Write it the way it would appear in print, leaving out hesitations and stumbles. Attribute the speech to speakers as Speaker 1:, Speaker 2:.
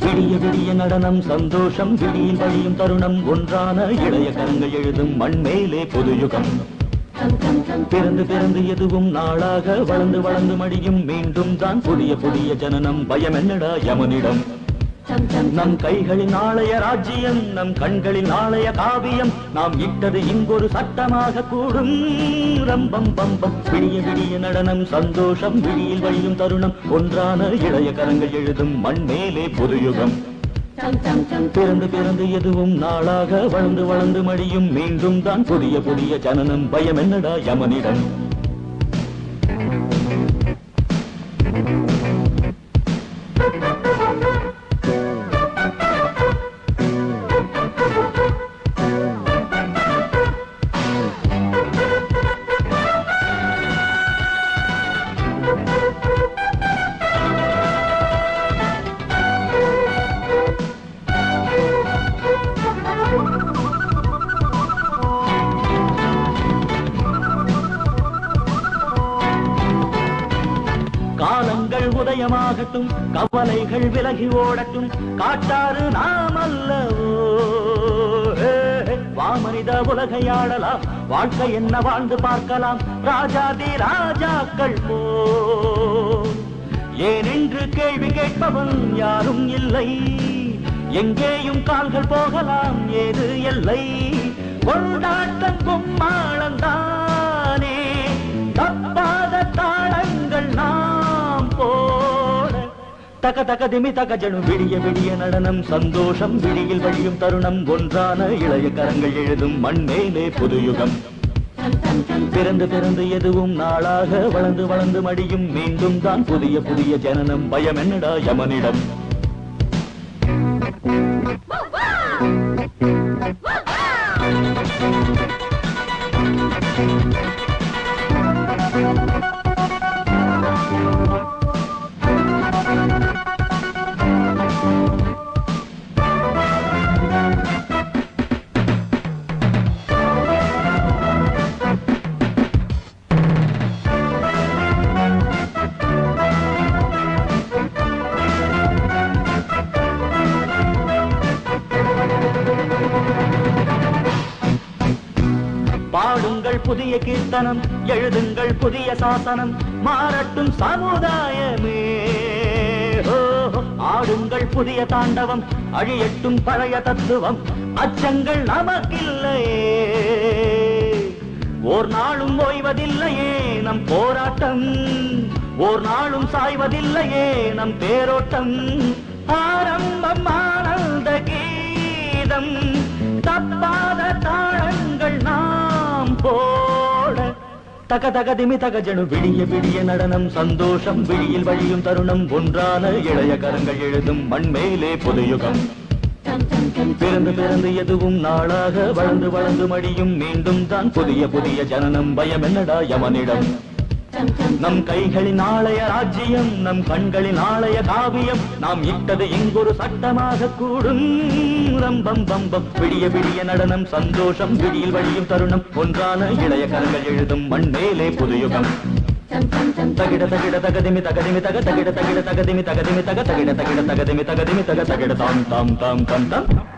Speaker 1: விடிய விடிய நடனம் சந்தோஷம் விடியில் வழியும் தருணம் ஒன்றான இளைய கரங்கள் எழுதும் மண்மேலே புதுயுகம் பிறந்து பிறந்து எதுவும் நாளாக வளர்ந்து வளர்ந்து மடியும் மீண்டும் தான் புதிய புதிய ஜனனம் பயம் என்னடா யமனிடம் நம் கைகளின் நாளைய ராஜ்யம் நம் கண்களின் நாளைய காவியம் நாம் இட்டது இங்கொரு சட்டமாக கூடும் ரம்பம் பம்பம் விடிய விடிய நடனம் சந்தோஷம் விடியில் வழியும் தருணம் ஒன்றான இளைய கரங்கள் எழுதும் மண்மேலே புதுயுகம் பிறந்து பிறந்து எதுவும் நாளாக வளர்ந்து வளர்ந்து மடியும் மீண்டும் தான் புதிய புதிய ஜனனம் பயம் என்னடா யமனிடம் காலங்கள் உதயமாகட்டும் கவலைகள் விலகி ஓடட்டும் காட்டாறு நாம் அல்லவோ வாமனித உலகை ஆடலாம் வாழ்க்கை என்ன வாழ்ந்து பார்க்கலாம் ராஜாதி ராஜாக்கள் போ ஏனென்று கேள்வி கேட்பவன் யாரும் இல்லை எங்கேயும் கால்கள் போகலாம் ஏது எல்லை கொண்டாட்டம் கும்மாளந்தானே தப்பாத தாளங்கள் நாம் போட தக தக திமி தக ஜனு விடிய விடிய நடனம் சந்தோஷம் விடியில் வழியும் தருணம் ஒன்றான இளைய கரங்கள் எழுதும் மண்மேலே புதுயுகம் பிறந்து பிறந்து எதுவும் நாளாக வளர்ந்து வளர்ந்து மடியும் மீண்டும் தான் புதிய புதிய ஜனனம் பயம் என்னடா யமனிடம் பாடுங்கள் புதிய கீர்த்தனம் எழுதுங்கள் புதிய சாசனம் மாறட்டும் சமுதாயமே ஆடுங்கள் புதிய தாண்டவம் அழியட்டும் பழைய தத்துவம் அச்சங்கள் நமக்கில்லையே ஓர் நாளும் ஓய்வதில்லையே நம் போராட்டம் ஓர் நாளும் சாய்வதில்லையே நம் தேரோட்டம் ஆரம்பம் ஆனந்த கீதம் தப்பாத தாளங்கள் நாம் போட தக தக திமி தக ஜனு விடிய விடிய நடனம் சந்தோஷம் விடியில் வழியும் தருணம் ஒன்றான இளைய கரங்கள் எழுதும் மண்மேலே புதுயுகம் பிறந்து பிறந்து எதுவும் நாளாக வளர்ந்து வளர்ந்து மடியும் மீண்டும் தான் புதிய புதிய ஜனனம் பயம் என்னடா யமனிடம் நம் கைகளின் நாளைய ராஜ்யம் நம் கண்களின் நாளைய காவியம் நாம் இட்டது இங்கொரு சட்டமாக கூடும் ரம்பம் பம்பம் விடிய விடிய நடனம் சந்தோஷம் விடியில் வழியும் தருணம் ஒன்றான இளைய கரங்கள் எழுதும் மண்மேலே புதுயுகம் தகிட தகிட தகதிமி தகதிமி தக தகிட தகிட தகதிமி தகதிமி தக தகிட தகிட தகதிமி தகதிமி தக தகிட தாம் தாம் தாம் தாம் தாம்